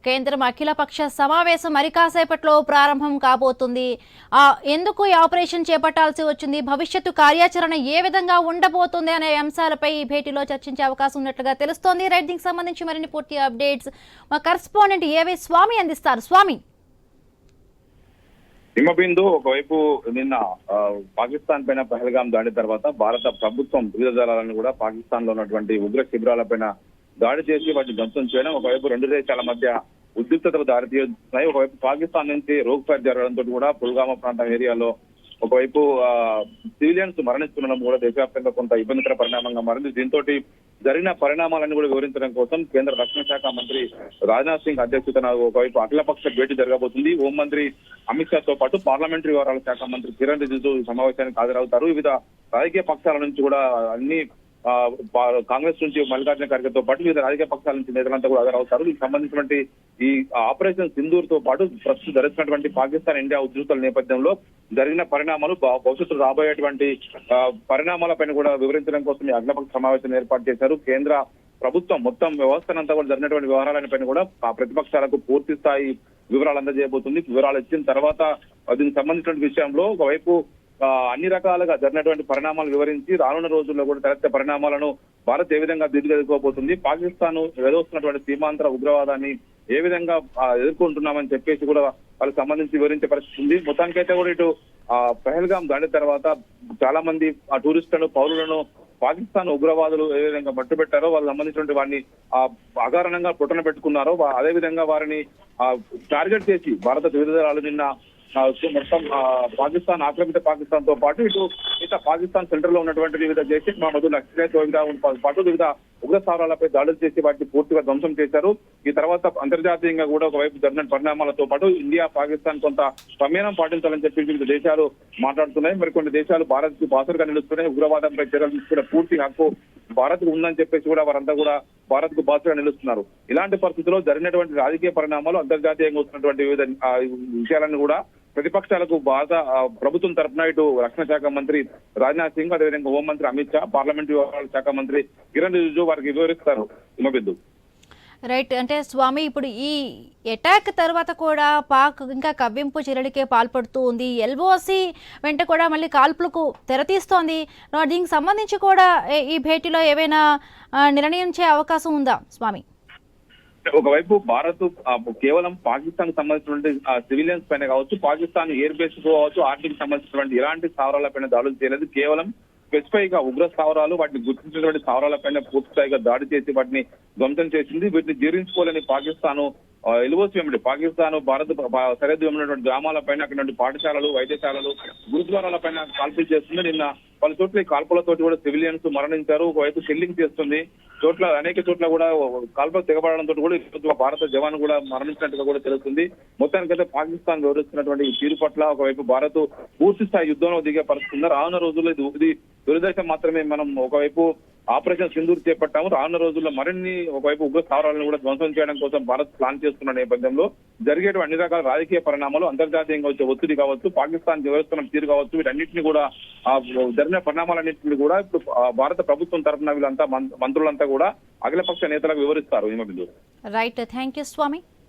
కేంద్రం అఖిలపక్ష సమావేశం మరి కాసేపట్లో ప్రారంభం కాబోతుంది. ఎందుకు ఈ ఆపరేషన్ చేపట్టాల్సి వచ్చింది, భవిష్యత్తు కార్యాచరణ ఏ విధంగా ఉండబోతుంది అనే అంశాలపై ఈ భేటీలో చర్చించే అవకాశం ఉన్నట్లుగా తెలుస్తోంది. రైట్, దీనికి సంబంధించి మరిన్ని పూర్తి అప్డేట్స్ మా కరెస్పాండెంట్ ఏవై స్వామి అందిస్తారు. స్వామి, హిమబిందు ఒకవైపు నిన్న పాకిస్తాన్ పైన పహల్గాం దాడి తర్వాత భారత ప్రభుత్వం వివిధ దళాలను కూడా పాకిస్తాన్ లో ఉన్నటువంటి ఉగ్ర శిబిరాలపైన దాడి చేసి వాటిని ధ్వంసం చేయడం, ఒకవైపు రెండు దేశాల మధ్య ఉద్రిక్తతకు దారితీస్తున్నాయి. ఒకవైపు పాకిస్తాన్ నుంచి రోగ్ ఫైర్ జరగడంతో కూడా పుల్వామా ప్రాంతం ఏరియాలో ఒకవైపు సివిలియన్స్ మరణిస్తుండడం కూడా దేశవ్యాప్తంగా కొంత ఇబ్బందికర పరిణామంగా మారింది. దీంతో జరిగిన పరిణామాలను కూడా వివరించడం కోసం కేంద్ర రక్షణ శాఖ మంత్రి రాజ్నాథ్ సింగ్ అధ్యక్షతన ఒకవైపు అఖిలపక్ష భేటీ జరగబోతుంది. హోంమంత్రి అమిత్ షాతో పాటు పార్లమెంటరీ వ్యవహారాల శాఖ మంత్రి కిరణ్ రిజిజు ఈ సమావేశానికి హాజరవుతారు. వివిధ రాజకీయ పక్షాల నుంచి కూడా అన్ని కాంగ్రెస్ నుంచి మల్లికార్జున ఖర్గేతో పాటు వివిధ రాజకీయ పక్షాల నుంచి నేతలంతా కూడా హాజరవుతారు. దీనికి సంబంధించినటువంటి ఈ ఆపరేషన్ సింధూర్ తో పాటు ప్రస్తుతం జరుగుతున్నటువంటి పాకిస్తాన్ ఇండియా ఉద్రిక్తల నేపథ్యంలో జరిగిన పరిణామాలు, భవిష్యత్తులో రాబోయేటువంటి పరిణామాలపైన కూడా వివరించడం కోసం ఈ అఖిలపక్ష సమావేశం ఏర్పాటు చేశారు. కేంద్ర ప్రభుత్వం మొత్తం వ్యవస్థనంతా కూడా జరిగినటువంటి వ్యవహారాలపైన కూడా ప్రతిపక్షాలకు పూర్తి స్థాయి వివరాలు అందజేయబోతుంది. వివరాలు ఇచ్చిన తర్వాత దీనికి సంబంధించిన విషయంలో ఒకవైపు అన్ని రకాలుగా జరిగినటువంటి పరిణామాలు వివరించి రానున్న రోజుల్లో కూడా తలెత్తే పరిణామాలను భారత్ ఏ విధంగా దిద్దుకోబోతుంది, పాకిస్తాన్ ఎదురొస్తున్నటువంటి సీమాంతర ఉగ్రవాదాన్ని ఏ విధంగా ఎదుర్కొంటున్నామని చెప్పేసి కూడా వాళ్ళకి సంబంధించి వివరించే పరిస్థితి ఉంది. మొత్తానికైతే కూడా ఇటు పహల్గాం దాడి తర్వాత చాలా మంది టూరిస్టులను, పౌరులను పాకిస్తాన్ ఉగ్రవాదులు ఏ విధంగా పట్టుబెట్టారో వాళ్ళకి సంబంధించినటువంటి వారిని అకారణంగా పుట్టన పెట్టుకున్నారో అదే విధంగా వారిని టార్గెట్ చేసి భారత వివిధ దళాలు నిన్న మొత్తం పాకిస్తాన్ ఆక్రమిత పాకిస్తాన్ తో పాటు ఇటు మిగతా పాకిస్తాన్ సెంటర్ లో ఉన్నటువంటి వివిధ జైష్ మహమ్మద్ పాటు వివిధ ఉగ్ర స్థావరాలపై దాడులు చేసి వాటిని పూర్తిగా ధ్వంసం చేశారు. ఈ తర్వాత అంతర్జాతీయంగా కూడా ఒకవైపు జరిగిన పరిణామాలతో పాటు ఇండియా, పాకిస్తాన్ కొంత సమయం పాటించాలని చెప్పి వివిధ దేశాలు మాట్లాడుతున్నాయి. మరికొన్ని దేశాలు భారత్ కు బాసరుగా నిలుస్తున్నాయి. ఉగ్రవాదంపై చర్యలు తీసుకునే పూర్తి హక్కు భారత్ కు ఉందని చెప్పేసి కూడా వారంతా కూడా భారత్ కు బాసరుగా నిలుస్తున్నారు. ఇలాంటి పరిస్థితుల్లో జరిగినటువంటి రాజకీయ పరిణామాలు, అంతర్జాతీయంగా వస్తున్నటువంటి వివిధ విషయాలను కూడా ప్రతిపక్షాలకు భారత ప్రభుత్వం తరఫున ఇటు రక్షణ శాఖ మంత్రి రాజ్నాథ్ సింగ్, అదేవిధంగా హోంమంత్రి అమిత్ షా, పార్లమెంటరీ వ్యవహారాల శాఖ మంత్రి కిరణ్ రిజిజు వారికి వివరిస్తారు. హిమబిందు, రైట్, అంటే స్వామి, ఇప్పుడు ఈ అటాక్ తర్వాత కూడా పాక్ ఇంకా కవ్వింపు చర్యలకే పాల్పడుతూ ఉంది. ఎల్ఓసి వెంట కూడా మళ్ళీ కాల్పులకు తెరతీస్తోంది. దీనికి సంబంధించి కూడా ఈ భేటీలో ఏవైనా నిర్ణయించే అవకాశం ఉందా స్వామి? ఒకవైపు భారత్ కేవలం పాకిస్తాన్ కు సంబంధించినటువంటి సివిలియన్స్ పైన కావచ్చు, పాకిస్తాన్ ఎయిర్ బేస్ కావచ్చు, ఆర్మీకి సంబంధించినటువంటి ఎలాంటి స్థావరాలపైన దాడులు చేయలేదు. కేవలం స్పెసిఫై గా ఉగ్ర స్థావరాలు, వాటిని గుర్తించినటువంటి స్థావరాలపైన పూర్తి స్థాయిగా దాడి చేసి వాటిని ధ్వంసం చేసింది. వీటిని జీర్ణించుకోలేని పాకిస్తాన్ ఎల్ఓసి వెంబడి పాకిస్తాన్ భారత్ సరిహద్దు ఉన్నటువంటి గ్రామాలపైన, అక్కడ పాఠశాలలు, వైద్యశాలలు, గురుద్వారాలపైన కాల్పులు చేస్తుంది. నిన్న పలు చోట్ల ఈ కాల్పులతోటి కూడా సివిలియన్స్ మరణించారు. ఒకవైపు షెల్లింగ్ చేస్తుంది. అనేక చోట్ల కూడా కాల్పులు తెగబడడంతో కూడా భారత జవాన్ కూడా మరణించినట్టుగా కూడా తెలుస్తుంది. మొత్తానికైతే పాకిస్తాన్ వివరిస్తున్నటువంటి ఈ తీరు పట్ల ఒకవైపు భారత్ పూర్తి స్థాయి యుద్ధంలో దిగే పరిస్థితుంది. రానున్న రోజుల్లో ఇది దురదృష్టం మాత్రమే. మనం ఒకవైపు ఆపరేషన్ సింధూర్ చేపట్టాము. రానున్న రోజుల్లో మరిన్ని ఒకవైపు ఉగ్ర స్థావరాలను కూడా ధ్వంసం చేయడం కోసం భారత్ ప్లాన్ చేస్తున్న నేపథ్యంలో జరిగేటువంటి అన్ని రకాల రాజకీయ పరిణామాలు, అంతర్జాతీయంగా వచ్చే ఒత్తిడి కావచ్చు, పాకిస్తాన్ వివరిస్తున్న తీరు కావచ్చు, వీటన్నింటినీ కూడా జరిగిన పరిణామాలన్నింటినీ కూడా ఇప్పుడు భారత ప్రభుత్వం తరఫున వీళ్ళంతా మంత్రులంతా కూడా అఖిలపక్ష నేతలకు వివరిస్తారు. Right, thank you Swamy.